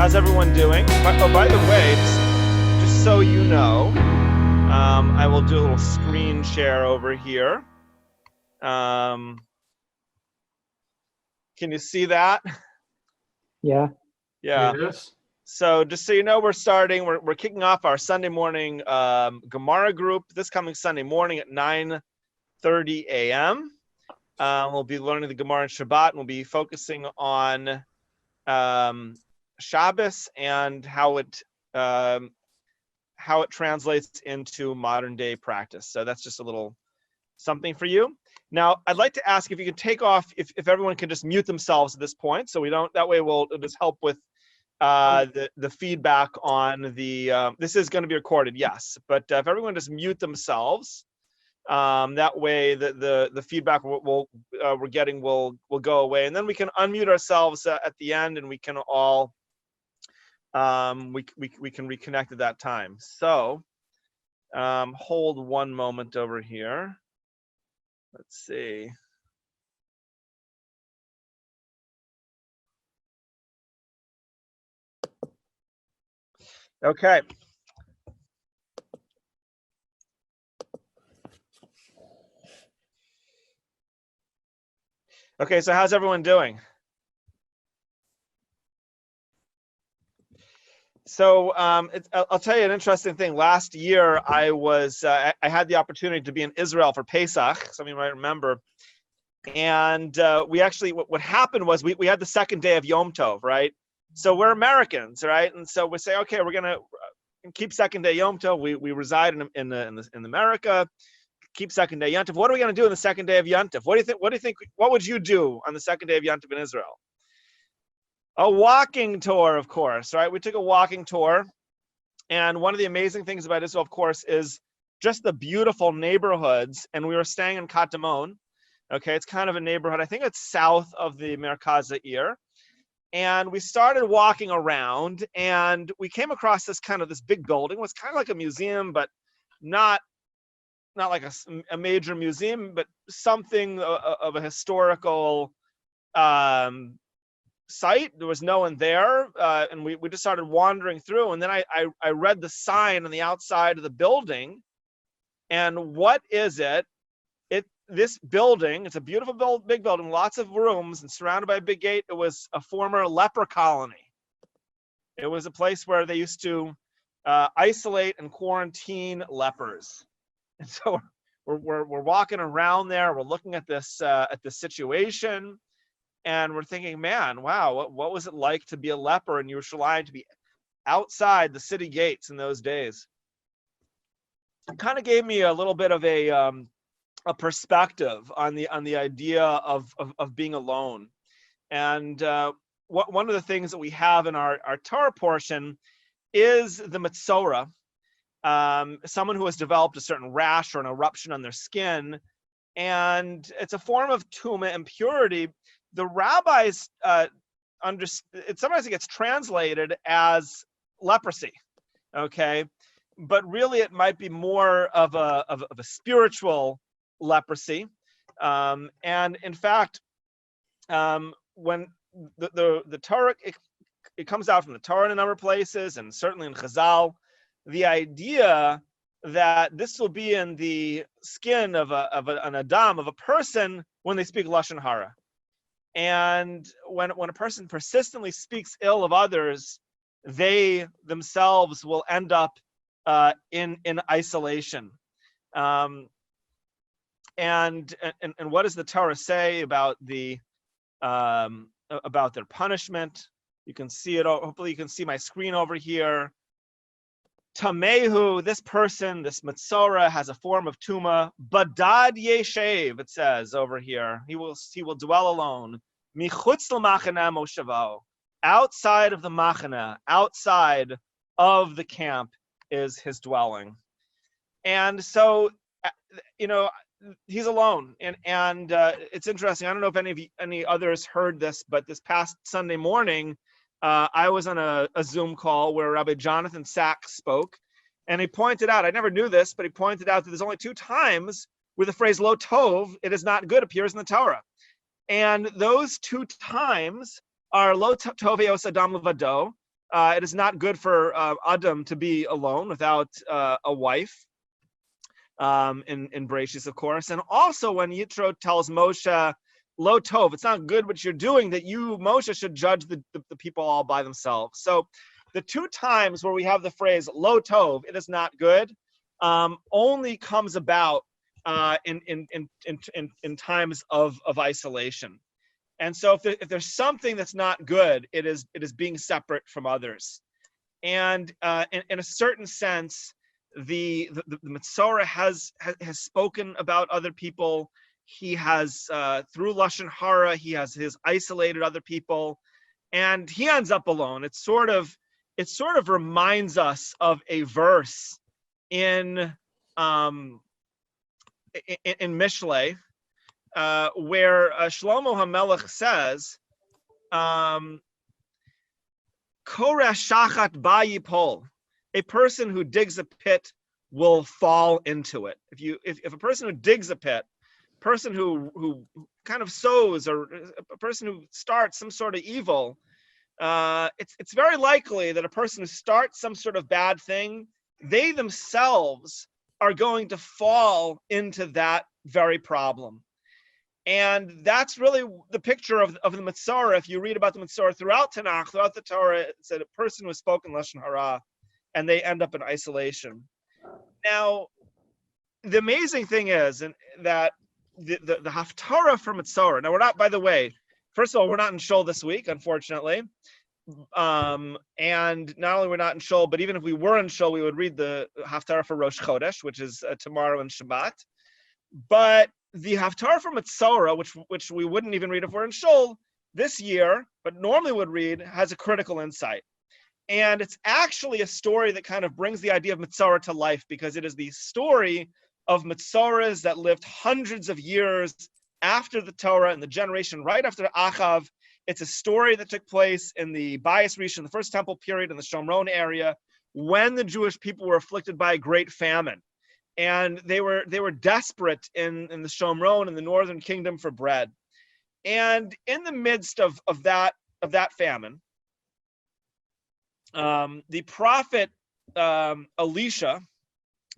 how's everyone doing? Oh, by the way, just so you know, I will do a little screen share over here. Can you see that? Yeah. Yeah. Yes. So just so you know, we're kicking off our Sunday morning Gemara group this coming Sunday morning at 9:30 a.m. We'll be learning the Gemara and Shabbat, and we'll be focusing on Shabbos and how it translates into modern day practice. So that's just a little something for you. Now, I'd like to ask if you could take off, if everyone can just mute themselves at this point, so we don't. That way, it'll just help with the feedback on the. This is going to be recorded, yes, but if everyone just mute themselves, that way the feedback we're getting will go away, and then we can unmute ourselves at the end, and we can all we can reconnect at that time. So hold one moment over here. Let's see. Okay. Okay, so how's everyone doing? So I'll tell you an interesting thing. Last year, I had the opportunity to be in Israel for Pesach. Some of you might remember. And we actually, what happened was we had the second day of Yom Tov, right? So we're Americans, right? And so we say, okay, we're gonna keep second day Yom Tov. We reside in America. Keep second day Yom Tov. What are we gonna do on the second day of Yom Tov? What do you think? What would you do on the second day of Yom Tov in Israel? A walking tour, of course, right? We took a walking tour, and one of the amazing things about Israel, of course, is just the beautiful neighborhoods. And we were staying in Katamon. Okay, it's kind of a neighborhood. I think it's south of the Merkaz Ha'ir. And we started walking around, and we came across this big building. It was kind of like a museum, but not like a major museum, but something of a historical site. There was no one there, and we just started wandering through. And then I read the sign on the outside of the building, and what is it? This building, it's a beautiful big building, lots of rooms, and surrounded by a big gate. It was a former leper colony. It was a place where they used to isolate and quarantine lepers. And so we're walking around there. We're looking at this situation, and we're thinking, man, wow, what was it like to be a leper in Yerushalayim, to be outside the city gates in those days? It kind of gave me a little bit of a perspective on the idea of being alone. And one of the things that we have in our Torah portion is the Metzorah, someone who has developed a certain rash or an eruption on their skin, and it's a form of tumah, impurity. The rabbis sometimes it gets translated as leprosy, okay, but really it might be more of a spiritual leprosy. And in fact, when the Torah, it comes out from the Torah in a number of places, and certainly in Chazal, the idea that this will be in the skin of an Adam, of a person, when they speak Lashon Hara. And when a person persistently speaks ill of others, they themselves will end up in isolation. And what does the Torah say about their punishment? You can see it. Hopefully, you can see my screen over here. Tamehu, this person, this Metzorah, has a form of tumah. Badad yeshev, it says over here. He will dwell alone. Michutz l'machana moshavo, outside of the machana, outside of the camp is his dwelling. And so, he's alone, and it's interesting. I don't know if any others heard this, but this past Sunday morning, I was on a Zoom call where Rabbi Jonathan Sachs spoke, and he pointed out, I never knew this, but he pointed out that there's only 2 times where the phrase lo tov, it is not good, appears in the Torah. And those 2 times are lo tov eos adam levado, It is not good for Adam to be alone without a wife. In Bereshis, of course, and also when Yitro tells Moshe, "Lo tov," it's not good what you're doing. That you, Moshe, should judge the people all by themselves. So, the two times where we have the phrase "Lo tov," it is not good, only comes about in times of isolation. And so, if there's something that's not good, it is being separate from others. And in a certain sense, the Metzorah has spoken about other people. He has through lashon hara, he has isolated other people, and he ends up alone. It sort of reminds us of a verse in Mishlei, where Shlomo HaMelech says, Koresh shachat ba yipol. A person who digs a pit will fall into it. If a person who digs a pit, person who kind of sows, or a person who starts some sort of evil, it's very likely that a person who starts some sort of bad thing, they themselves are going to fall into that very problem. And that's really the picture of the Metzorah. If you read about the Metzorah throughout Tanakh, throughout the Torah, it's that a person who has spoken lashon hara, and they end up in isolation. Now, the amazing thing is that the Haftarah for Metzorah. Now, we're not, by the way, first of all, we're not in Shul this week, unfortunately. And not only we're not in Shul, but even if we were in Shul, we would read the Haftarah for Rosh Chodesh, which is tomorrow and Shabbat. But the Haftarah for Metzorah, which we wouldn't even read if we're in Shul this year, but normally would read, has a critical insight. And it's actually a story that kind of brings the idea of Metzorah to life, because it is the story of Metzorahs that lived hundreds of years after the Torah and the generation right after Achav. It's a story that took place in the Bayis Rishon, the First Temple period in the Shomron area, when the Jewish people were afflicted by a great famine. And they were desperate in the Shomron, in the northern kingdom, for bread. And in the midst of that famine, the prophet Elisha,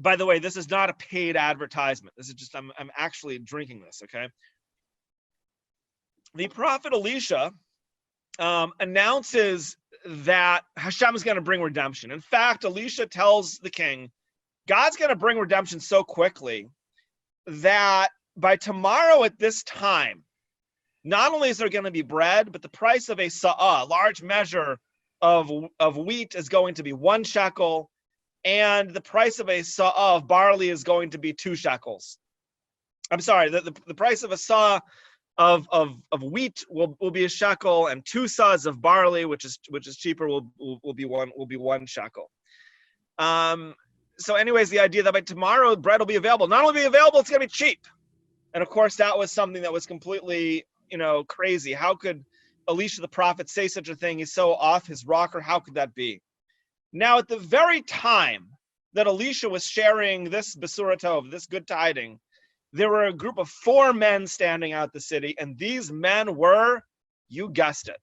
by the way, this is not a paid advertisement. This is just, I'm actually drinking this, okay? The prophet Elisha announces that Hashem is going to bring redemption. In fact, Elisha tells the king, God's going to bring redemption so quickly that by tomorrow at this time, not only is there going to be bread, but the price of a sa'ah, a large measure of wheat, is going to be 1 shekel, and the price of a sa'ah of barley is going to be 2 shekels. I'm sorry, the price of a sa'ah of wheat will be a shekel, and 2 sa'ahs of barley, which is cheaper, will be 1 shekel. So anyways, the idea that by tomorrow bread will be available. Not only be available, it's going to be cheap. And of course, that was something that was completely, crazy. How could Elisha the prophet say such a thing? He's so off his rocker. How could that be? Now, at the very time that Elisha was sharing this Besurah Tov, this good tiding, there were a group of 4 men standing out the city, and these men were, you guessed it,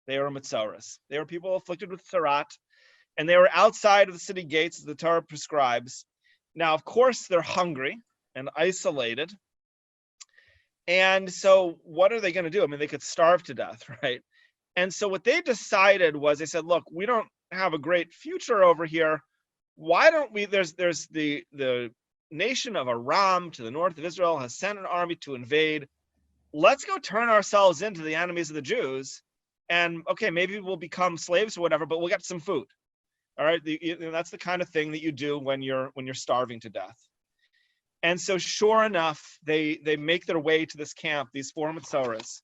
they were Metzorahs. They were people afflicted with Tzarat, and they were outside of the city gates, as the Torah prescribes. Now, of course, they're hungry and isolated. And so what are they going to do? I mean, they could starve to death, right? And so what they decided was, they said, look, we don't have a great future over here. Why don't we, there's the nation of Aram to the north of Israel has sent an army to invade. Let's go turn ourselves into the enemies of the Jews. And okay, maybe we'll become slaves or whatever, but we'll get some food. All right, that's the kind of thing that you do when you're starving to death. And so, sure enough, they make their way to this camp, these 4 Metzorahs,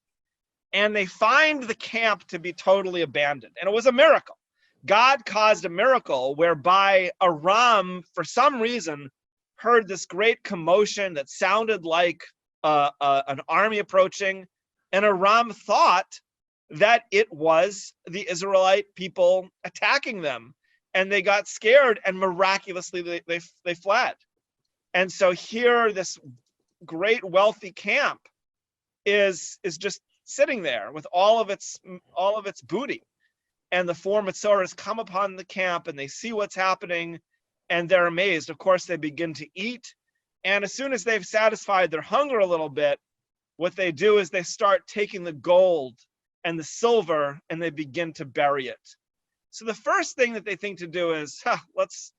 and they find the camp to be totally abandoned. And it was a miracle. God caused a miracle whereby Aram, for some reason, heard this great commotion that sounded like an army approaching, and Aram thought that it was the Israelite people attacking them. And they got scared, and miraculously they fled. And so here, this great wealthy camp is just sitting there with all of its booty. and the four Metzorahs come upon the camp and they see what's happening and they're amazed. Of course, they begin to eat. And as soon as they've satisfied their hunger a little bit, what they do is they start taking the gold and the silver and they begin to bury it. So the first thing that they think to do is, let's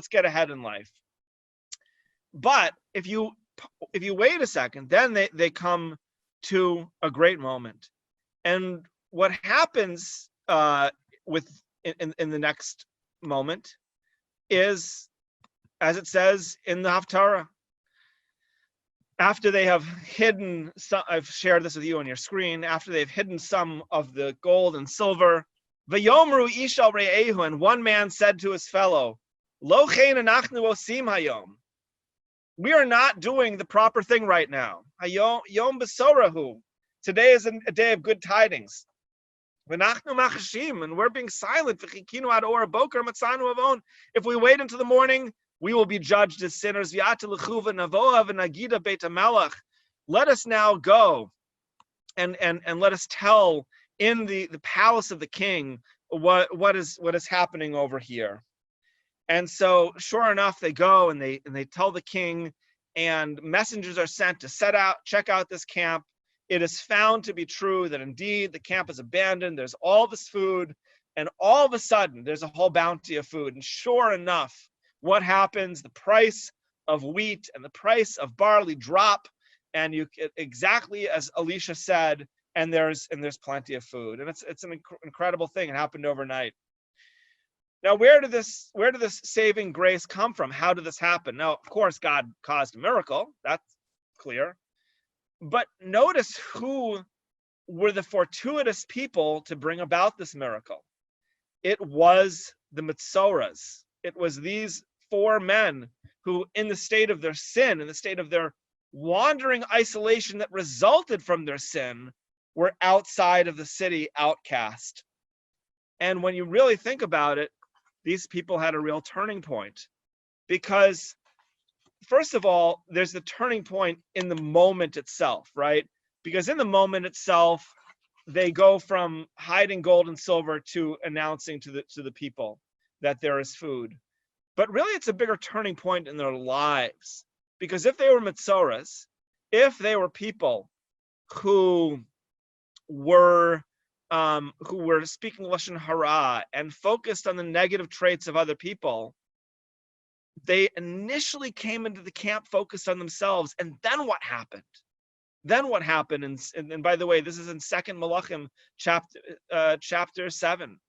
get ahead in life. But if you wait a second, then they come to a great moment. And what happens in the next moment is, as it says in the Haftarah, after they have hidden some, I've shared this with you on your screen, after they've hidden some of the gold and silver, Vayomru ishal re'ehu, and one man said to his fellow, Lo chein anachnu osim hayom. We are not doing the proper thing right now. Hayom yom besorahu. Today is a day of good tidings. V'nachnu machashim, and we're being silent. V'chikinu ad or boker matzanu avon. If we wait until the morning, we will be judged as sinners. Let us now go and let us tell in the palace of the king what is happening over here. And so sure enough, they go and they tell the king, and messengers are sent to check out this camp. It is found to be true that indeed the camp is abandoned. There's all this food, and all of a sudden there's a whole bounty of food. And sure enough, what happens? The price of wheat and the price of barley drop, and exactly as Elisha said, and there's plenty of food, and it's an incredible thing. It happened overnight. Now, where did this saving grace come from? How did this happen? Now, of course, God caused a miracle. That's clear. But notice who were the fortuitous people to bring about this miracle. It was the Metzorahs. It was these four men who, in the state of their sin, in the state of their wandering isolation that resulted from their sin, were outside of the city, outcast. And when you really think about it, these people had a real turning point. Because, first of all, there's the turning point in the moment itself, right? Because in the moment itself, they go from hiding gold and silver to announcing to the people that there is food. But really, it's a bigger turning point in their lives. Because if they were Metzorahs, if they were people who were speaking Lashon Hara and focused on the negative traits of other people, they initially came into the camp focused on themselves. And then what happened? And by the way, this is in 2nd Malachim chapter 7.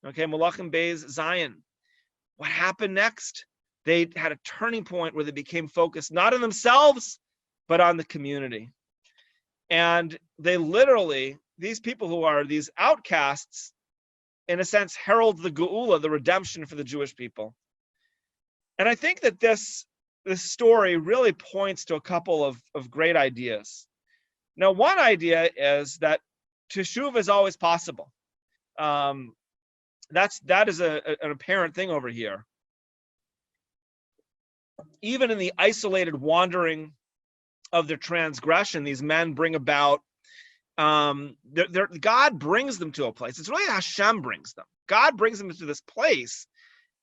Okay, Malachim Beis Zion. What happened next? They had a turning point where they became focused not on themselves, but on the community. And they literally, these people who are these outcasts, in a sense, herald the Geula, the redemption for the Jewish people. And I think that this story really points to a couple of great ideas. Now, one idea is that teshuvah is always possible. That is an apparent thing over here. Even in the isolated wandering of their transgression, these men bring about, God brings them to a place. It's really Hashem brings them. God brings them to this place,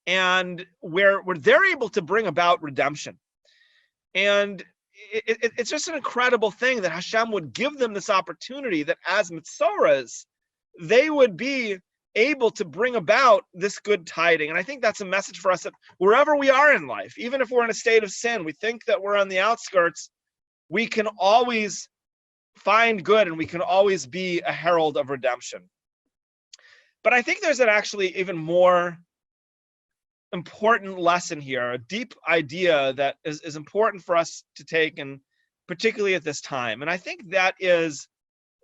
and where they're able to bring about redemption. And it's just an incredible thing that Hashem would give them this opportunity, that as Metzorahs, they would be able to bring about this good tiding. And I think that's a message for us, that wherever we are in life, even if we're in a state of sin, we think that we're on the outskirts, we can always find good and we can always be a herald of redemption. But I think there's an actually even more important lesson here, a deep idea that is important for us to take, and particularly at this time. And I think that is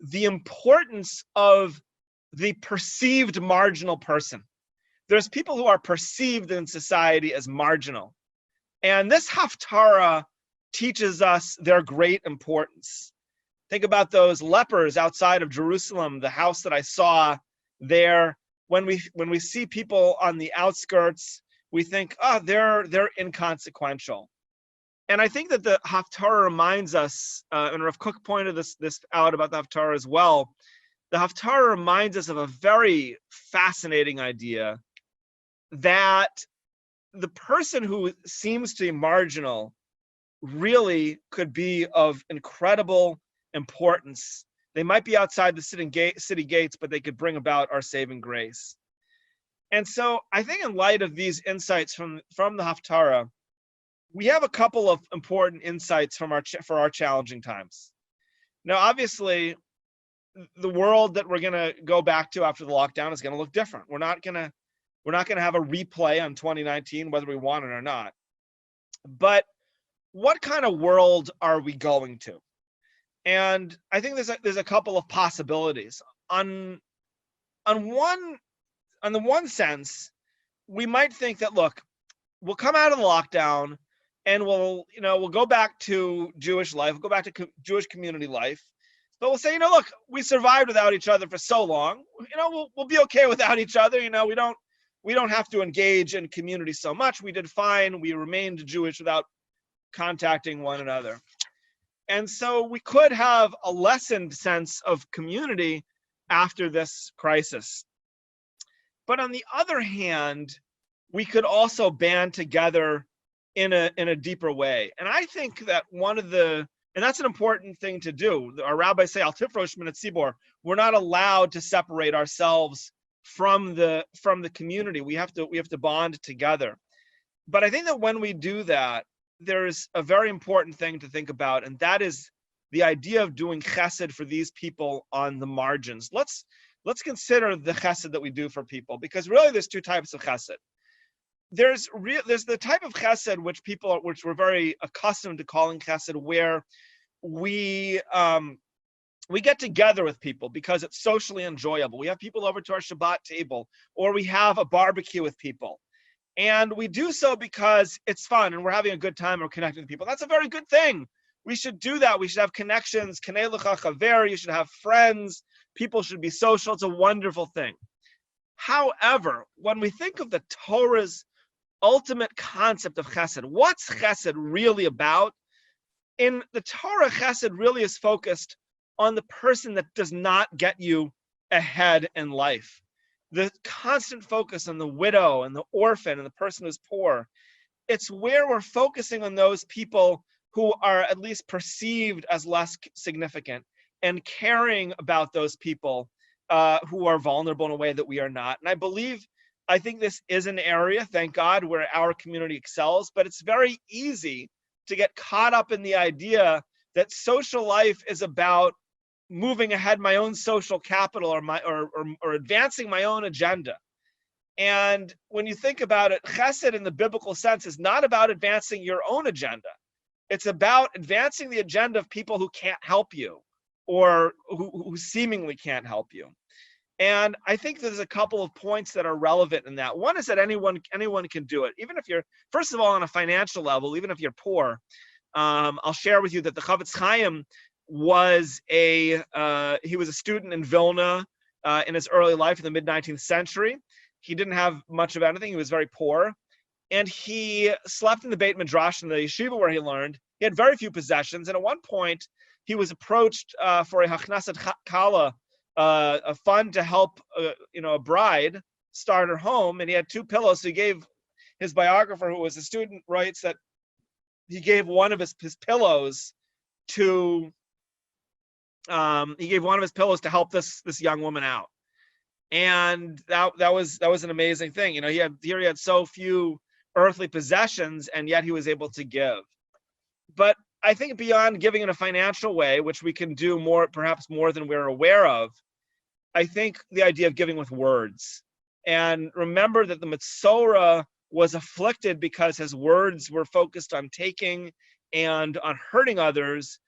the importance of the perceived marginal person. There's people who are perceived in society as marginal. And this Haftarah teaches us their great importance. Think about those lepers outside of Jerusalem, the house that I saw there. When we see people on the outskirts, we think, they're inconsequential. And I think that the Haftarah reminds us, and Rav Kook pointed this out about the Haftarah as well, the Haftarah reminds us of a very fascinating idea that the person who seems to be marginal really could be of incredible importance. They might be outside the city gates, but they could bring about our saving grace. And so I think in light of these insights from the Haftarah, we have a couple of important insights for our challenging times. Now, obviously, the world that we're going to go back to after the lockdown is going to look different. We're not going to have a replay on 2019, whether we want it or not. But what kind of world are we going to? And I think there's a couple of possibilities. On the one sense, we might think that, look, we'll come out of the lockdown and we'll go back to Jewish life, we'll go back to Jewish community life, but we'll say, look, we survived without each other for so long, we'll be okay without each other. We don't have to engage in community so much. We did fine. We remained Jewish without contacting one another. And so we could have a lessened sense of community after this crisis. But on the other hand, we could also band together in a deeper way. And I think that and that's an important thing to do. Our rabbis say, Al tifrosh min hatzibor, we're not allowed to separate ourselves from the community. We have to bond together. But I think that when we do that, there's a very important thing to think about, and that is the idea of doing chesed for these people on the margins. Let's consider the chesed that we do for people, because really there's two types of chesed. There's the type of chesed which we're very accustomed to calling chesed, where we get together with people because it's socially enjoyable. We have people over to our Shabbat table, or we have a barbecue with people. And we do so because it's fun and we're having a good time, we're connecting with people. That's a very good thing. We should do that. We should have connections. Kanei lecha chaver, you should have friends. People should be social. It's a wonderful thing. However, when we think of the Torah's ultimate concept of chesed, what's chesed really about? In the Torah, chesed really is focused on the person that does not get you ahead in life. The constant focus on the widow and the orphan and the person who's poor. It's where we're focusing on those people who are at least perceived as less significant, and caring about those people who are vulnerable in a way that we are not. And I think this is an area, thank God, where our community excels, but it's very easy to get caught up in the idea that social life is about moving ahead my own social capital or advancing my own agenda. And when you think about it, chesed in the biblical sense is not about advancing your own agenda. It's about advancing the agenda of people who can't help you, or who seemingly can't help you. And I think there's a couple of points that are relevant in that. One is that anyone can do it, even if you're, first of all, on a financial level, even if you're poor. I'll share with you that the Chavetz Chaim was a student in Vilna in his early life in the mid-19th century. He didn't have much of anything. He was very poor. And he slept in the Beit Midrash in the yeshiva where he learned. He had very few possessions. And at one point, he was approached for a hachnasat kala, a fund to help a bride start her home. And he had two pillows. So he gave, his biographer, who was a student, writes that he gave one of his pillows to help this young woman out. And that was an amazing thing. He had so few earthly possessions, and yet he was able to give. But I think beyond giving in a financial way, which we can do perhaps more than we're aware of, I think the idea of giving with words. And remember that the Metzorah was afflicted because his words were focused on taking and on hurting others.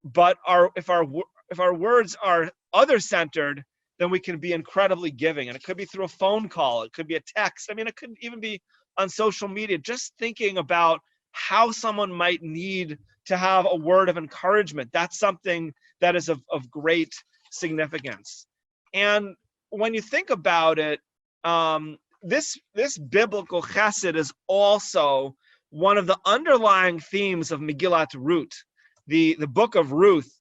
But if our words are other-centered, then we can be incredibly giving. And it could be through a phone call. It could be a text. I mean, it could even be on social media, just thinking about how someone might need to have a word of encouragement. That's something that is of great significance. And when you think about it, this biblical chesed is also one of the underlying themes of Megillat Ruth, the book of Ruth.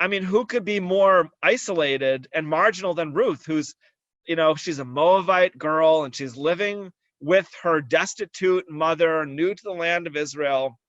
I mean, who could be more isolated and marginal than Ruth, who's, she's a Moabite girl and she's living with her destitute mother, new to the land of Israel.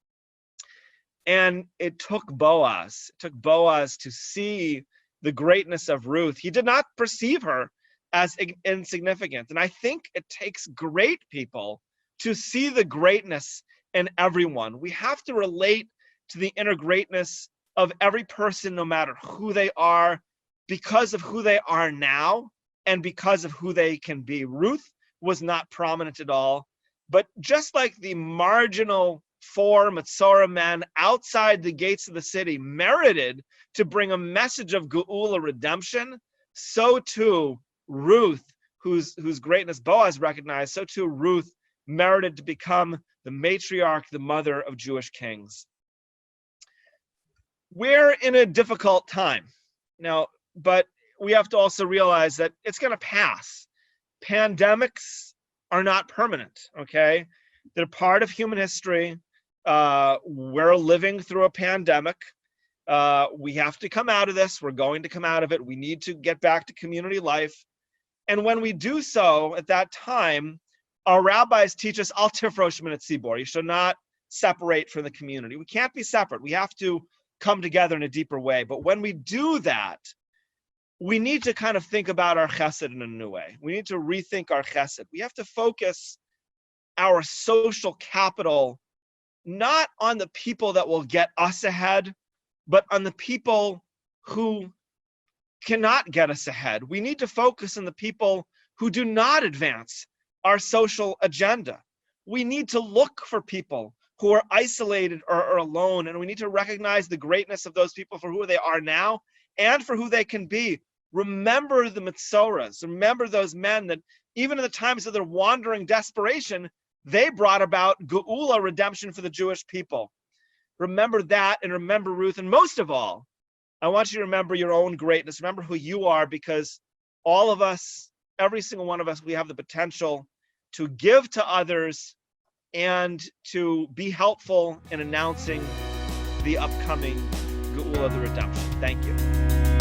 And it took Boaz to see the greatness of Ruth. He did not perceive her as insignificant. And I think it takes great people to see the greatness in everyone. We have to relate to the inner greatness of every person, no matter who they are, because of who they are now and because of who they can be. Ruth was not prominent at all, but just like the marginal 4 Metzorah men outside the gates of the city merited to bring a message of Geula, redemption, so too Ruth, whose greatness Boaz recognized, so too Ruth merited to become the matriarch, the mother of Jewish kings. We're in a difficult time now, but we have to also realize that it's going to pass. Pandemics are not permanent, okay? They're part of human history. We're living through a pandemic. We have to come out of this. We're going to come out of it. We need to get back to community life. And when we do so at that time, our rabbis teach us, al tifrosh min hatzibor. You should not separate from the community. We can't be separate. We have to come together in a deeper way. But when we do that, we need to kind of think about our chesed in a new way. We need to rethink our chesed. We have to focus our social capital not on the people that will get us ahead, but on the people who cannot get us ahead. We need to focus on the people who do not advance our social agenda. We need to look for people who are isolated or alone, and we need to recognize the greatness of those people for who they are now and for who they can be. Remember the Metzorahs. Remember those men that even in the times of their wandering desperation, they brought about Geula, redemption for the Jewish people. Remember that, and remember Ruth. And most of all, I want you to remember your own greatness. Remember who you are, because all of us, every single one of us, we have the potential to give to others and to be helpful in announcing the upcoming Geula, the redemption. Thank you.